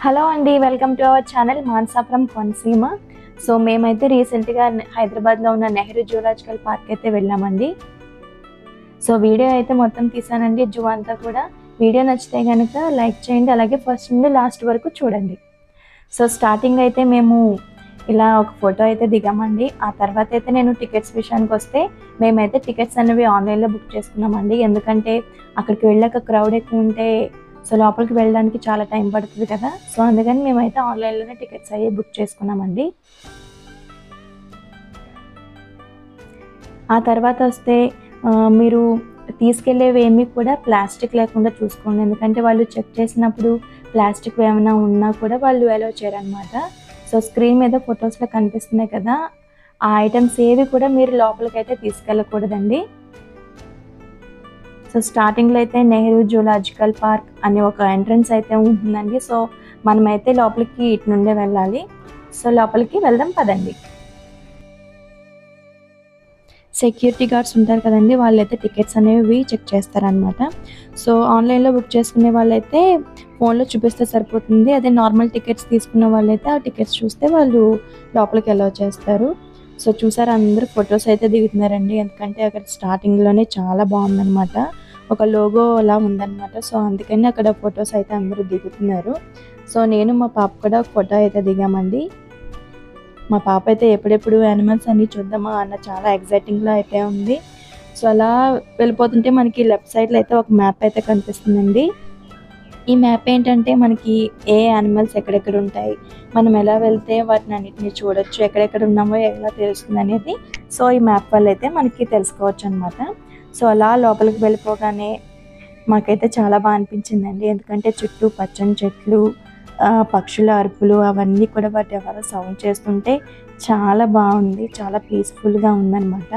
Hello అండి, welcome to our channel Mansa from Konaseema. So మేమైతే రీసెంట్గా హైదరాబాద్లో ఉన్న నెహ్రూ జూలాజికల్ పార్క్ అయితే వెళ్ళామండి. సో వీడియో అయితే మొత్తం తీసానండి, జూ అంతా కూడా. వీడియో నచ్చితే కనుక లైక్ చేయండి, అలాగే ఫస్ట్ నుండి లాస్ట్ వరకు చూడండి. సో స్టార్టింగ్ అయితే మేము ఇలా ఒక ఫోటో అయితే దిగామండి. ఆ తర్వాత అయితే నేను టికెట్స్ విషయానికి వస్తే మేమైతే టికెట్స్ అనేవి ఆన్లైన్లో బుక్ చేసుకున్నామండి. ఎందుకంటే అక్కడికి వెళ్ళాక క్రౌడ్ ఎక్కువ ఉంటే సో లోపలికి వెళ్ళడానికి చాలా టైం పడుతుంది కదా. సో అందుకని మేమైతే ఆన్లైన్లోనే టికెట్స్ అయ్యి బుక్ చేసుకున్నామండి. ఆ తర్వాత వస్తే మీరు తీసుకెళ్లేవి ఏమీ కూడా ప్లాస్టిక్ లేకుండా చూసుకోండి. ఎందుకంటే వాళ్ళు చెక్ చేసినప్పుడు ప్లాస్టిక్ ఏమైనా ఉన్నా కూడా వాళ్ళు అలౌ చేయరనమాట. సో స్క్రీన్ మీద ఫొటోస్లో కనిపిస్తున్నాయి కదా, ఆ ఐటమ్స్ ఏవి కూడా మీరు లోపలికి అయితే తీసుకెళ్ళకూడదండి. సో స్టార్టింగ్లో అయితే నెహ్రూ జూలాజికల్ పార్క్ అనే ఒక ఎంట్రన్స్ అయితే ఉంటుందండి. సో మనమైతే లోపలికి ఇటు నుండే వెళ్ళాలి. సో లోపలికి వెళ్దాం పదండి. సెక్యూరిటీ గార్డ్స్ ఉంటారు కదండి, వాళ్ళైతే టికెట్స్ అనేవి చెక్ చేస్తారనమాట. సో ఆన్లైన్లో బుక్ చేసుకునే వాళ్ళైతే ఫోన్లో చూపిస్తే సరిపోతుంది. అదే నార్మల్ టికెట్స్ తీసుకున్న వాళ్ళైతే ఆ టికెట్స్ చూస్తే వాళ్ళు లోపలికి అలౌ చేస్తారు. సో చూసారు, అందరూ ఫొటోస్ అయితే దిగుతున్నారండి. ఎందుకంటే అక్కడ స్టార్టింగ్లోనే చాలా బాగుందనమాట, ఒక లోగో అలా ఉందన్నమాట. సో అందుకని అక్కడ ఫొటోస్ అయితే అందరూ దిగుతున్నారు. సో నేను మా పాప కూడా ఫోటో అయితే దిగామండి. మా పాప అయితే ఎప్పుడెప్పుడు యానిమల్స్ అన్నీ చూద్దామా అన్న చాలా ఎగ్జైటింగ్లో అయితే ఉంది. సో అలా వెళ్ళిపోతుంటే మనకి లెఫ్ట్ సైడ్లో అయితే ఒక మ్యాప్ అయితే కనిపిస్తుందండి. ఈ మ్యాప్ ఏంటంటే మనకి ఏ యానిమల్స్ ఎక్కడెక్కడ ఉంటాయి, మనం ఎలా వెళ్తే వాటిని అన్నిటిని చూడొచ్చు, ఎక్కడెక్కడ ఉన్నామో ఎలా తెలుస్తుంది అనేది సో ఈ మ్యాప్ వల్ల అయితే మనకి తెలుసుకోవచ్చు అనమాట. సో అలా లోపలికి వెళ్ళిపోగానే మాకైతే చాలా బాగా అనిపించిందండి. ఎందుకంటే చుట్టూ పచ్చని చెట్లు, పక్షుల అరుపులు అవన్నీ కూడా వాటి ఎవరో సౌండ్ చేస్తుంటే చాలా బాగుంది, చాలా పీస్ఫుల్గా ఉందన్నమాట.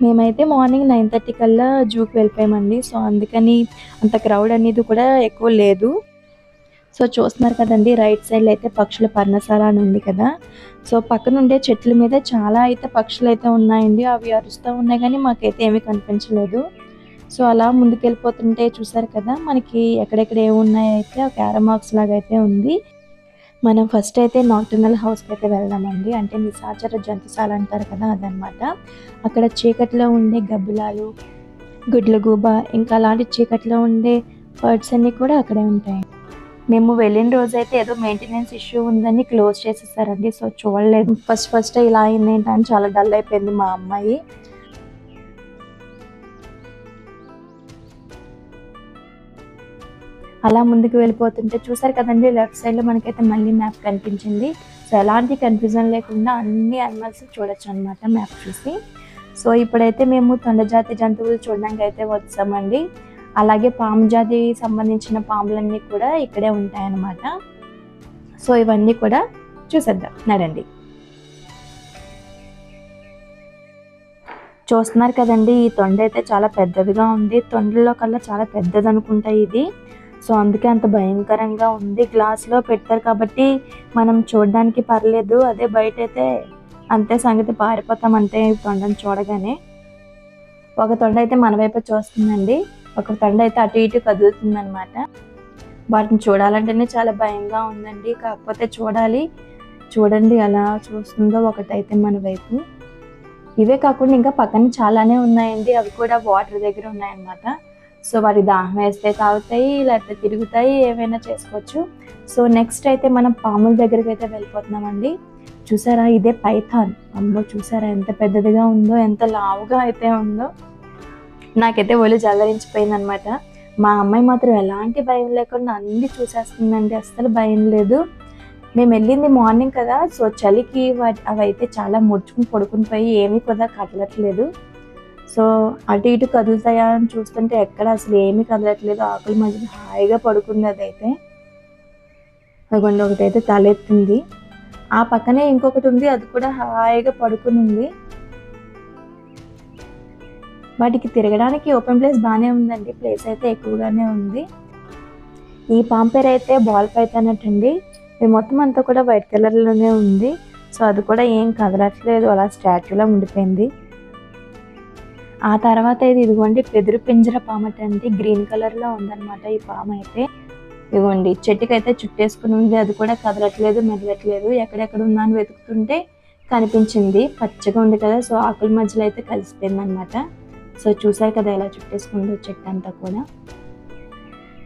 మేమైతే మార్నింగ్ 9:30 కల్లా జూకి వెళ్ళిపోయామండి. సో అందుకని అంత క్రౌడ్ అనేది కూడా ఎక్కువ లేదు. సో చూస్తున్నారు కదండి, రైట్ సైడ్లో అయితే పక్షుల పర్ణశాల అని ఉంది కదా. సో పక్కన ఉండే చెట్ల మీద చాలా అయితే పక్షులు అయితే ఉన్నాయండి. అవి అరుస్తూ ఉన్నాయి కానీ మాకైతే ఏమీ కనిపించలేదు. సో అలా ముందుకెళ్ళిపోతుంటే చూసారు కదా, మనకి ఎక్కడెక్కడ ఏమున్నాయో అయితే ఒక యారో మార్క్స్ లాగా అయితే ఉంది. మనం ఫస్ట్ అయితే నాక్టర్నల్ హౌస్కి అయితే వెళ్దామండి. అంటే నిశాచర జంతుశాల అంటారు కదా, అదనమాట. అక్కడ చీకట్లో ఉండే గబ్బిలాలు, గుడ్లగూబ, ఇంకా అలాంటి చీకట్లో ఉండే బర్డ్స్ అన్నీ కూడా అక్కడే ఉంటాయి. మేము వెళ్ళిన రోజైతే ఏదో మెయింటెనెన్స్ ఇష్యూ ఉందని క్లోజ్ చేసేసారండి. సో చూడలేదు. ఫస్ట్ ఇలా అయింది ఏంటని చాలా డల్ అయిపోయింది మా అమ్మాయి. అలా ముందుకు వెళ్ళిపోతుంటే చూసారు కదండి, లెఫ్ట్ సైడ్లో మనకైతే మళ్ళీ మ్యాప్ కనిపించింది. సో ఎలాంటి కన్ఫ్యూజన్ లేకుండా అన్ని యానిమల్స్ చూడొచ్చు అనమాట మ్యాప్ చూసి. సో ఇప్పుడైతే మేము తొండజాతి జంతువులు చూడడానికి అయితే వచ్చామండి. అలాగే పాము జాతి సంబంధించిన పాములన్నీ కూడా ఇక్కడే ఉంటాయన్నమాట. సో ఇవన్నీ కూడా చూసేద్దాం, నడండి. చూస్తున్నారు కదండి, ఈ తొండ అయితే చాలా పెద్దదిగా ఉంది. తొండలో కల్లా చాలా పెద్దది అనుకుంటా ఇది. సో అందుకే అంత భయంకరంగా ఉంది. గ్లాస్లో పెడతారు కాబట్టి మనం చూడడానికి పర్లేదు, అదే బయట అయితే అంతే సంగతి, పారిపోతాం అంతే తొండని చూడగానే. ఒక తొండ అయితే మన వైపు చూస్తుందండి, ఒక తొండ అయితే అటు ఇటు కదులుతుంది అనమాట. వాటిని చూడాలంటేనే చాలా భయంగా ఉందండి, కాకపోతే చూడాలి. చూడండి అలా చూస్తుందో ఒకటైతే మన వైపు. ఇవే కాకుండా ఇంకా పక్కన చాలానే ఉన్నాయండి, అవి కూడా వాటర్ దగ్గర ఉన్నాయన్నమాట. సో వాటి దాహం వేస్తే తాగుతాయి, లేకపోతే తిరుగుతాయి, ఏమైనా చేసుకోవచ్చు. సో నెక్స్ట్ అయితే మనం పాముల దగ్గరికి అయితే వెళ్ళిపోతున్నామండి. చూసారా, ఇదే పైథాన్. అమ్మో చూసారా ఎంత పెద్దదిగా ఉందో, ఎంత లావుగా అయితే ఉందో. నాకైతే ఒళ్ళు జల్లరించిపోయింది అనమాట. మా అమ్మాయి మాత్రం ఎలాంటి భయం లేకుండా అన్నీ చూసేస్తుందండి, అస్సలు భయం లేదు. మేము వెళ్ళింది మార్నింగ్ కదా, సో చలికి అవి అయితే చాలా ముడుచుకుని పడుకుని పోయి ఏమీ కూడా కదలట్లేదు. సో అటు ఇటు కదులుతాయా అని చూస్తుంటే ఎక్కడ అసలు ఏమీ కదలట్లేదు. ఆకుల మధ్య హాయిగా పడుకుంది అదైతే. అదిగోండి ఒకటైతే తలెత్తింది, ఆ పక్కనే ఇంకొకటి ఉంది, అది కూడా హాయిగా పడుకుని ఉంది. వాటికి తిరగడానికి ఓపెన్ ప్లేస్ బాగానే ఉందండి, ప్లేస్ అయితే ఎక్కువగానే ఉంది. ఈ పాము పేరు అయితే బాల్ పైథాన్ అండి. ఇది మొత్తం అంతా కూడా వైట్ కలర్లోనే ఉంది. సో అది కూడా ఏం కదలట్లేదు, అలా స్టాచ్యూలా ఉండిపోయింది. ఆ తర్వాత ఇదిగోండి పెదురు పింజర పాము అండి, గ్రీన్ కలర్లో ఉందన్నమాట ఈ పాము అయితే. ఇదిగోండి చెట్టుకైతే చుట్టేసుకుని ఉంది, అది కూడా కదలట్లేదు మెదలట్లేదు. ఎక్కడెక్కడ ఉందా అని వెతుకుతుంటే కనిపించింది, పచ్చగా ఉంది కదా. సో ఆకుల మధ్యలో అయితే కలిసిపోయింది అనమాట. సో చూసారు కదా ఎలా చుట్టేసుకుందో చెట్టు అంతా కూడా.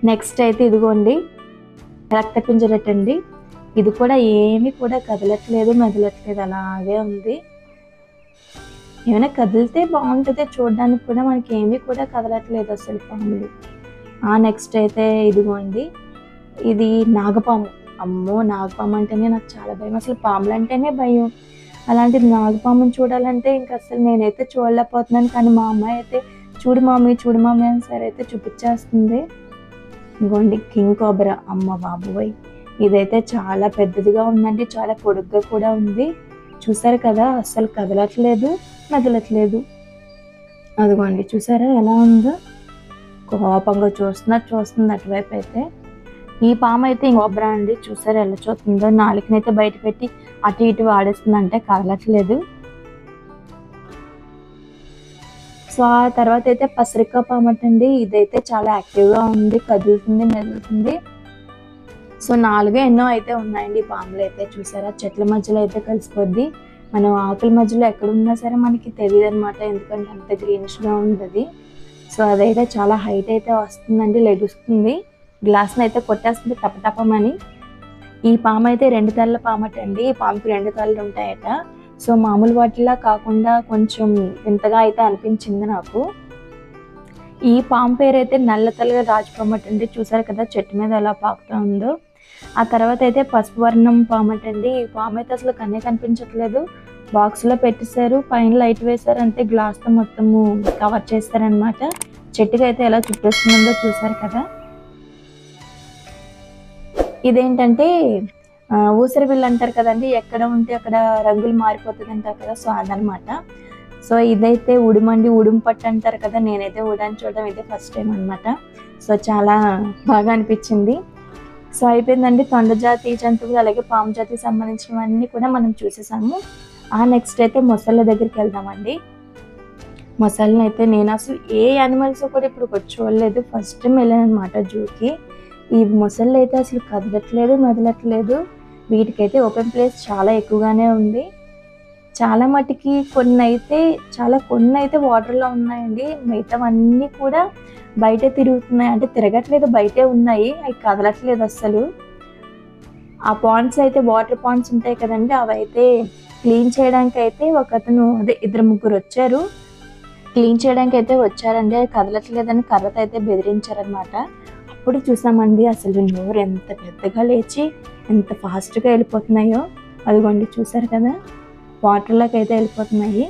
నెక్స్ట్ అయితే ఇదిగోండి రక్తపింజరటండి. ఇది కూడా ఏమీ కూడా కదలట్లేదు మెదలట్లేదు, అలాగే ఉంది. ఏమైనా కదిలితే బాగుంటుంది చూడడానికి కూడా, మనకి ఏమీ కూడా కదలట్లేదు అసలు పాములు. నెక్స్ట్ అయితే ఇదిగోండి ఇది నాగపాము. అమ్మో, నాగపాము అంటేనే నాకు చాలా భయం, అసలు పాములు అంటేనే భయం. అలాంటిది నాగపాముని చూడాలంటే ఇంకా అసలు నేనైతే చూడలేకపోతున్నాను. కానీ మా అమ్మాయి అయితే చూడు మమ్మీ అని సరే అయితే చూపించేస్తుంది. ఇంకోండి కింగ్ కోబ్రా. అమ్మ బాబోయ్, ఇదైతే చాలా పెద్దదిగా ఉందండి, చాలా పొడుగ్గా కూడా ఉంది. చూసారు కదా అస్సలు కదలట్లేదు మెదలట్లేదు. అదిగోండి చూసారా ఎలా ఉందో, కోపంగా చూస్తుంది అటువైపు అయితే. ఈ పాము అయితే కోబ్రా అండి, చూసారా ఎలా చూస్తుందో, నాలుకనైతే బయట పెట్టి అటు ఇటు వాడేస్తుంది, అంటే కదలట్లేదు. సో ఆ తర్వాత అయితే పసరిక పాము అండి, ఇదైతే చాలా యాక్టివ్గా ఉంది, కదులుతుంది మెదులుతుంది. సో 4 ఎన్నో అయితే ఉన్నాయండి పాములు అయితే. చూసారా చెట్ల మధ్యలో అయితే కలిసిపోద్ది, మనం ఆకుల మధ్యలో ఎక్కడ ఉన్నా సరే మనకి తెలియదు అనమాట, ఎందుకంటే అంత గ్రీనిష్గా ఉంటుంది. సో అదైతే చాలా హైట్ అయితే వస్తుందండి, లెగుస్తుంది, గ్లాస్ని అయితే కొట్టేస్తుంది టపటపమని. ఈ పాము అయితే 2 తలల పామటండి, ఈ పాముకి 2 తలలు ఉంటాయట. సో మామూలు వాటిలా కాకుండా కొంచెం వింతగా అయితే అనిపించింది నాకు. ఈ పాము పేరు అయితే నల్ల తలగా రాజపామటండి. చూసారు కదా చెట్టు మీద ఎలా పాకుతూ ఉందో. ఆ తర్వాత అయితే పసుపు వర్ణం పామటండి. ఈ పాము అయితే అసలు కన్నే కనిపించట్లేదు, బాక్స్లో పెట్టేశారు, పైన లైట్ వేశారు, అంతే గ్లాస్తో మొత్తము కవర్ చేస్తారనమాట. చెట్టుకి అయితే ఎలా చుట్టేస్తుందో చూసారు కదా. ఇదేంటంటే ఊసరి బిల్లు అంటారు కదండి, ఎక్కడ ఉంటే అక్కడ రంగులు మారిపోతుంది అంటారు కదా, సో అదనమాట. సో ఇదైతే ఉడుము పట్టు అంటారు కదా, నేనైతే ఉడాన్ని చూడడం అయితే ఫస్ట్ టైం అనమాట. సో చాలా బాగా అనిపించింది. సో అయిపోయిందండి, తొండ జాతి జంతువులు అలాగే పాము జాతికి సంబంధించినవన్నీ కూడా మనం చూసేసాము. నెక్స్ట్ అయితే మొసళ్ళ దగ్గరికి వెళ్దామండి. మొసళ్ళని అయితే నేను అసలు ఏ యానిమల్స్ కూడా ఇప్పుడు చూడలేదు, ఫస్ట్ టైం వెళ్ళాను అనమాట జూకి. ఈ మొసళ్ళు అయితే అసలు కదలట్లేదు మెదలట్లేదు, వీటికైతే ఓపెన్ ప్లేస్ చాలా ఎక్కువగానే ఉంది. చాలా మటుకి కొన్ని అయితే వాటర్లో ఉన్నాయండి, మిగతావన్నీ కూడా బయటే తిరుగుతున్నాయి, అంటే తిరగట్లేదు బయటే ఉన్నాయి, అవి కదలట్లేదు అస్సలు. ఆ పాండ్స్ అయితే వాటర్ పాండ్స్ ఉంటాయి కదండి, అవి అయితే క్లీన్ చేయడానికి అయితే ఒకతను ఇద్దరు ముగ్గురు వచ్చారు, క్లీన్ చేయడానికి అయితే వచ్చారండి. అది కదలట్లేదని కర్రతో అయితే బెదిరించారనమాట. అప్పుడు చూసామండి అసలు నోరు ఎంత పెద్దగా లేచి ఎంత ఫాస్ట్గా వెళ్ళిపోతున్నాయో. అదిగోండి చూసారు కదా, వాటర్లోకి అయితే వెళ్ళిపోతున్నాయి.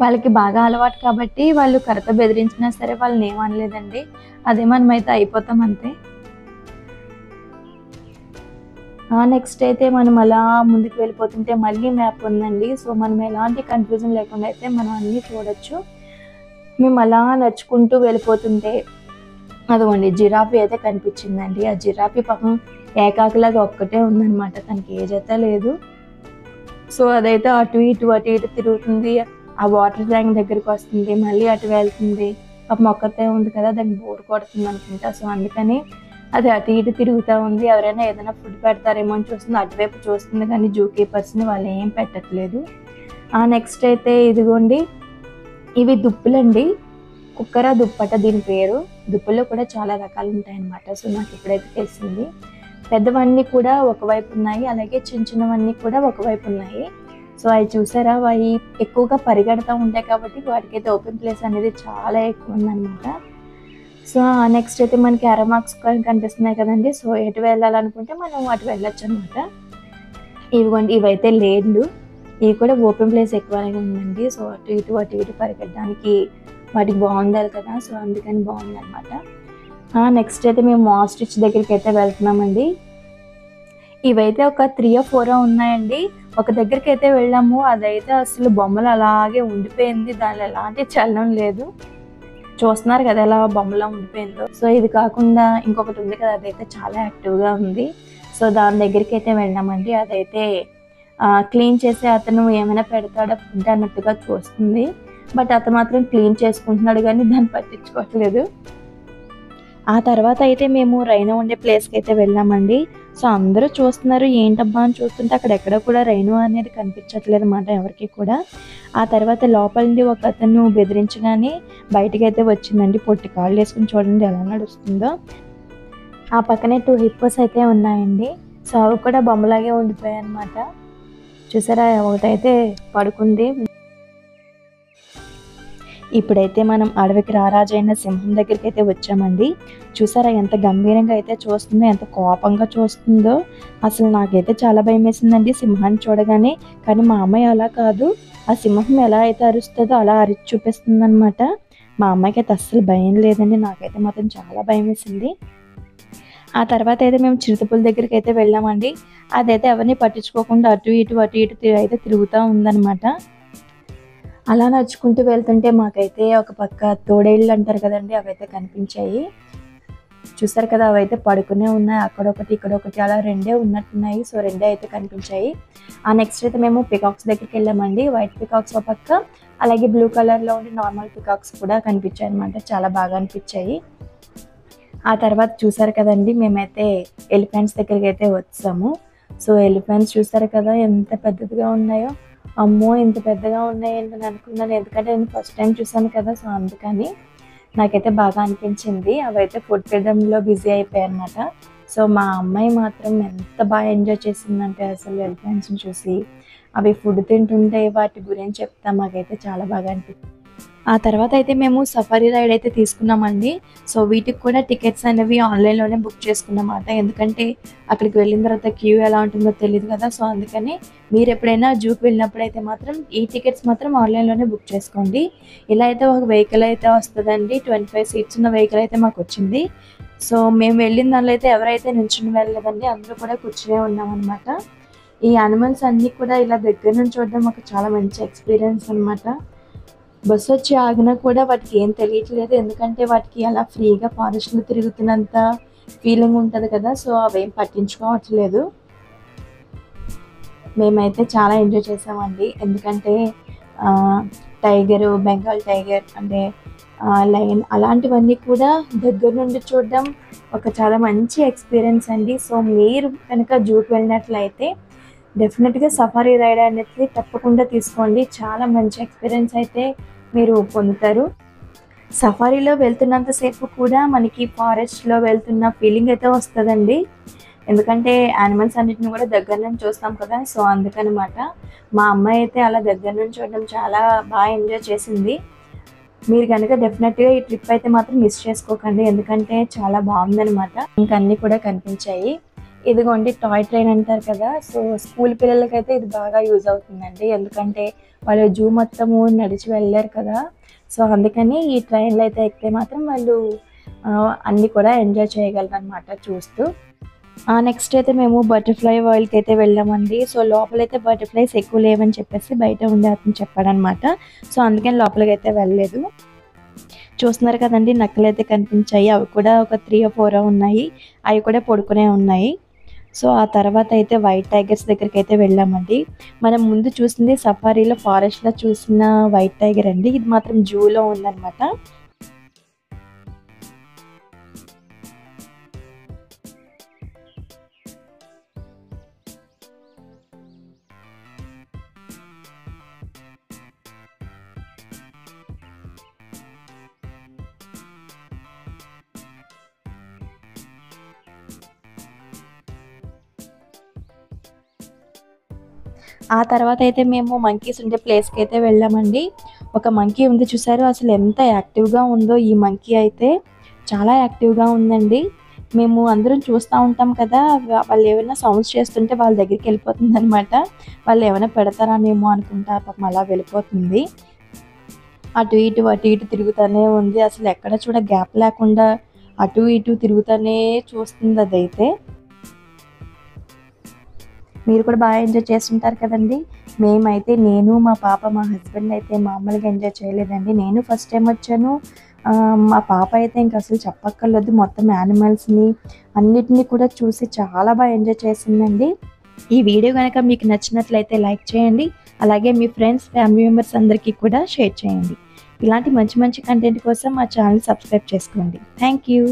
వాళ్ళకి బాగా అలవాటు కాబట్టి వాళ్ళు కర్రతో బెదిరించినా సరే వాళ్ళని ఏమనలేదండి, అదే మనమైతే అయిపోతాం అంతే. నెక్స్ట్ అయితే మనం అలా ముందుకు వెళ్ళిపోతుంటే మళ్ళీ మ్యాప్ ఉందండి. సో మనం ఎలాంటి కన్ఫ్యూజన్ లేకుండా అయితే మనం అన్నీ చూడొచ్చు. మేము అలా నడుచుకుంటూ వెళ్ళిపోతుంటే అదిగోండి జిరాఫీ అయితే కనిపించిందండి. ఆ జిరాఫీ పాపం ఏకాకిలాగా ఒక్కటే ఉందన్నమాట, తనకి ఏజ్ అయితే లేదు. సో అదైతే అటు ఇటు తిరుగుతుంది, ఆ వాటర్ ట్యాంక్ దగ్గరికి వస్తుంది, మళ్ళీ అటు వెళ్తుంది. పాపం ఒక్కతే ఉంది కదా, దానికి బోర్ కొడుతుంది అనుకుంటా. సో అందుకని అది అటు ఇటు తిరుగుతూ ఉంది. ఎవరైనా ఏదైనా ఫుడ్ పెడతారేమో అని చూస్తుంది, అటువైపు చూస్తుంది, కానీ జూ కీపర్స్ని వాళ్ళు ఏం పెట్టట్లేదు. నెక్స్ట్ అయితే ఇదిగోండి ఇవి దుప్పులండి, కుక్కర దుప్పట దీని పేరు. దుప్పుల్లో కూడా చాలా రకాలు ఉంటాయి అన్నమాట. సో నాకు ఇప్పుడైతే తెలిసింది. పెద్దవన్నీ కూడా ఒకవైపు ఉన్నాయి, అలాగే చిన్నవన్నీ కూడా ఒకవైపు ఉన్నాయి. సో అవి చూసారా, అవి ఎక్కువగా పరిగెడుతూ ఉంటాయి కాబట్టి వాటికైతే ఓపెన్ ప్లేస్ అనేది చాలా ఎక్కువ ఉందన్నమాట. సో నెక్స్ట్ అయితే మనకి అరమార్క్స్ కనిపిస్తున్నాయి కదండి. సో ఎటు వెళ్ళాలనుకుంటే మనం అటు వెళ్ళొచ్చు అనమాట. ఇవిగోండి ఇవైతే లేడ్లు, ఇవి కూడా ఓపెన్ ప్లేస్ ఎక్కువగా ఉందండి. సో అటు ఇటు పరిగెట్టడానికి వాటికి బాగుండాలి కదా, సో అందుకని బాగుందన్నమాట. నెక్స్ట్ అయితే మేము ఆస్ట్రిచ్ దగ్గరికి అయితే వెళ్తున్నామండి. ఇవైతే ఒక 3 or 4 ఉన్నాయండి. ఒక దగ్గరికి అయితే వెళ్ళాము, అదైతే అసలు బొమ్మలు అలాగే ఉండిపోయింది, దానిలో ఎలాంటి చలనం లేదు. చూస్తున్నారు కదా ఎలా బొమ్మలా ఉండిపోయిందో. సో ఇది కాకుండా ఇంకొకటి ఉంది కదా, అదైతే చాలా యాక్టివ్గా ఉంది. సో దాని దగ్గరికి అయితే వెళ్ళామండి. అదైతే క్లీన్ చేసే అతను ఏమైనా పెడతాడా ఫుడ్ అన్నట్టుగా చూస్తుంది, బట్ అతను మాత్రం క్లీన్ చేసుకుంటున్నాడు కానీ దాన్ని పట్టించుకోవట్లేదు. ఆ తర్వాత అయితే మేము రైనో ఉండే ప్లేస్కి అయితే వెళ్ళామండి. సో అందరూ చూస్తున్నారు, ఏంటబ్బా అని చూస్తుంటే అక్కడ ఎక్కడ కూడా రైనో అనేది కనిపించట్లేదు అన్నమాట ఎవరికి కూడా. ఆ తర్వాత లోపల నుండి ఒక అతను బెదిరించగానే బయటకైతే వచ్చిందండి. పొట్టి కాళ్ళు వేసుకుని చూడండి ఎలా నడుస్తుందో. ఆ పక్కనే 2 హిప్పోస్ అయితే ఉన్నాయండి. సో అవి కూడా బొమ్మలాగే ఉండిపోయాయి అన్నమాట. చూసారా, ఒకటైతే పడుకుంది. ఇప్పుడైతే మనం అడవికి రారాజైన సింహం దగ్గరికి అయితే వచ్చామండి. చూసారా ఎంత గంభీరంగా అయితే చూస్తుందో, ఎంత కోపంగా చూస్తుందో. అసలు నాకైతే చాలా భయం వేసిందండి సింహాన్ని చూడగానే. కానీ మా అమ్మాయి అలా కాదు, ఆ సింహం ఎలా అయితే అరుస్తుందో అలా అరిచి చూపిస్తుంది అనమాట. మా అమ్మాయికి అయితే అస్సలు భయం లేదండి, నాకైతే మాత్రం చాలా భయం వేసింది. ఆ తర్వాత అయితే మేము చిరుతపుల దగ్గరికి అయితే వెళ్ళామండి. అదైతే ఎవరిని పట్టించుకోకుండా అటు ఇటు అయితే తిరుగుతూ ఉందన్నమాట. అలా నడుచుకుంటూ వెళ్తుంటే మాకైతే ఒక పక్క తోడేళ్ళు అంటారు కదండి, అవైతే కనిపించాయి. చూసారు కదా, అవైతే పడుకునే ఉన్నాయి. అక్కడొకటి ఇక్కడొకటి అలా రెండే ఉన్నట్టున్నాయి. సో రెండే అయితే కనిపించాయి. ఆ నెక్స్ట్ అయితే మేము పికాక్స్ దగ్గరికి వెళ్ళామండి. వైట్ పికాక్స్ ఒక పక్క, అలాగే బ్లూ కలర్లో ఉండి నార్మల్ పికాక్స్ కూడా కనిపించాయి అనమాట. చాలా బాగా అనిపించాయి. ఆ తర్వాత చూసారు కదండి, మేమైతే ఎలిఫెంట్స్ దగ్గరికి అయితే వచ్చాము. సో ఎలిఫెంట్స్ చూసారు కదా ఎంత పెద్దదిగా ఉన్నాయో. అమ్మో ఇంత పెద్దగా ఉన్నాయండి అని అనుకున్నాను, ఎందుకంటే నేను ఫస్ట్ టైం చూసాను కదా. సో అందుకని నాకైతే బాగా అనిపించింది. అవైతే ఫుడ్ తినడంలో బిజీ అయిపోయాయి అనమాట. సో మా అమ్మాయి మాత్రం ఎంత బాగా ఎంజాయ్ చేసిందంటే అసలు ఎలిఫెంట్స్ని చూసి. అవి ఫుడ్ తింటుంటే వాటి గురించి చెప్తా, మాకైతే చాలా బాగా అనిపించింది. ఆ తర్వాత అయితే మేము సఫారీ రైడ్ అయితే తీసుకున్నామండి. సో వీటికి కూడా టికెట్స్ అనేవి ఆన్లైన్లోనే బుక్ చేసుకున్నమాట. ఎందుకంటే అక్కడికి వెళ్ళిన తర్వాత క్యూ ఎలా ఉంటుందో తెలియదు కదా. సో అందుకని మీరు ఎప్పుడైనా జూకి వెళ్ళినప్పుడు అయితే మాత్రం ఈ టికెట్స్ మాత్రం ఆన్లైన్లోనే బుక్ చేసుకోండి. ఇలా అయితే ఒక వెహికల్ అయితే వస్తుందండి, 25 సీట్స్ ఉన్న వెహికల్ అయితే మాకు వచ్చింది. సో మేము వెళ్ళిన దానిలో అయితే ఎవరైతే నిల్చుని వెళ్ళలేదండి, అందరూ కూడా కూర్చునే ఉన్నామన్నమాట. ఈ యానిమల్స్ అన్నీ కూడా ఇలా దగ్గర నుంచి చూడడం మాకు చాలా మంచి ఎక్స్పీరియన్స్ అనమాట. బస్సు వచ్చి ఆగినా కూడా వాటికి ఏం తెలియట్లేదు, ఎందుకంటే వాటికి అలా ఫ్రీగా ఫారెస్ట్లో తిరుగుతున్నంత ఫీలింగ్ ఉంటుంది కదా. సో అవేం పట్టించుకోవట్లేదు. మేమైతే చాలా ఎంజాయ్ చేసామండి, ఎందుకంటే టైగరు, బెంగాల్ టైగర్ అంటే లయన్ అలాంటివన్నీ కూడా దగ్గర నుండి చూడడం ఒక చాలా మంచి ఎక్స్పీరియన్స్ అండి. సో మీరు కనుక జూకి వెళ్ళినట్లయితే డెఫినెట్గా సఫారీ రైడ్ అనేది తప్పకుండా తీసుకోండి. చాలా మంచి ఎక్స్పీరియన్స్ అయితే మీరు పొందుతారు. సఫారీలో వెళ్తున్నంతసేపు కూడా మనకి ఫారెస్ట్లో వెళ్తున్న ఫీలింగ్ అయితే వస్తుందండి, ఎందుకంటే యానిమల్స్ అన్నిటిని కూడా దగ్గర నుంచి చూస్తాం కదా. సో అందుకనమాట మా అమ్మాయి అయితే అలా దగ్గర నుంచి చూడడం చాలా బాగా ఎంజాయ్ చేసింది. మీరు కనుక డెఫినెట్గా ఈ ట్రిప్ అయితే మాత్రం మిస్ చేసుకోకండి, ఎందుకంటే చాలా బాగుందనమాట. ఇంకా అన్నీ కూడా కనిపించాయి. ఇదిగోండి టాయ్ ట్రైన్ అంటారు కదా. సో స్కూల్ పిల్లలకైతే ఇది బాగా యూజ్ అవుతుందండి, ఎందుకంటే వాళ్ళు జూ మొత్తము నడిచి వెళ్ళారు కదా. సో అందుకని ఈ ట్రైన్లో అయితే ఎక్కితే మాత్రం వాళ్ళు అన్నీ కూడా ఎంజాయ్ చేయగలరు అనమాట చూస్తూ. నెక్స్ట్ అయితే మేము బటర్ఫ్లై వరల్డ్కి అయితే వెళ్ళామండి. సో లోపలైతే బటర్ఫ్లైస్ ఎక్కువ లేవని చెప్పేసి బయట ఉండే అతను చెప్పాడనమాట. సో అందుకని లోపలికి అయితే వెళ్ళలేదు. చూస్తున్నారు కదండి, నక్కలు అయితే కనిపించాయి. అవి కూడా ఒక 3 or 4 ఉన్నాయి. అవి కూడా పడుకునే ఉన్నాయి. సో ఆ తర్వాత అయితే వైట్ టైగర్స్ దగ్గరికి అయితే వెళ్ళామండి. మనం ముందు చూసింది సఫారీలో ఫారెస్ట్లో చూసిన వైట్ టైగర్ అండి, ఇది మాత్రం జూలో ఉందన్నమాట. ఆ తర్వాత అయితే మేము మంకీస్ ఉండే ప్లేస్కి అయితే వెళ్ళామండి. ఒక మంకీ ఉంది చూసారు, అసలు ఎంత యాక్టివ్గా ఉందో. ఈ మంకీ అయితే చాలా యాక్టివ్గా ఉందండి. మేము అందరం చూస్తూ ఉంటాం కదా, వాళ్ళు ఏమైనా సౌండ్స్ చేస్తుంటే వాళ్ళ దగ్గరికి వెళ్ళిపోతుంది అనమాట. వాళ్ళు ఏమైనా పెడతారానేమో అనుకుంటా, పాపం అలా వెళ్ళిపోతుంది. అటు ఇటు తిరుగుతూనే ఉంది. అసలు ఎక్కడ చూడ గ్యాప్ లేకుండా అటు ఇటు తిరుగుతూనే చూస్తుంది అదైతే. మీరు కూడా బాగా ఎంజాయ్ చేస్తుంటారు కదండి. మేమైతే నేను, మా పాప, మా హస్బెండ్ అయితే మామూలుగా ఎంజాయ్ చేయలేదండి. నేను ఫస్ట్ టైం వచ్చాను. మా పాప అయితే ఇంకా అసలు చెప్పక్కర్లేదు, మొత్తం యానిమల్స్ని అన్నిటినీ కూడా చూసి చాలా బాగా ఎంజాయ్ చేసిందండి. ఈ వీడియో కనుక మీకు నచ్చినట్లయితే లైక్ చేయండి, అలాగే మీ ఫ్రెండ్స్, ఫ్యామిలీ మెంబర్స్ అందరికీ కూడా షేర్ చేయండి. ఇలాంటి మంచి కంటెంట్ కోసం మా ఛానల్ సబ్స్క్రైబ్ చేసుకోండి. Thank you.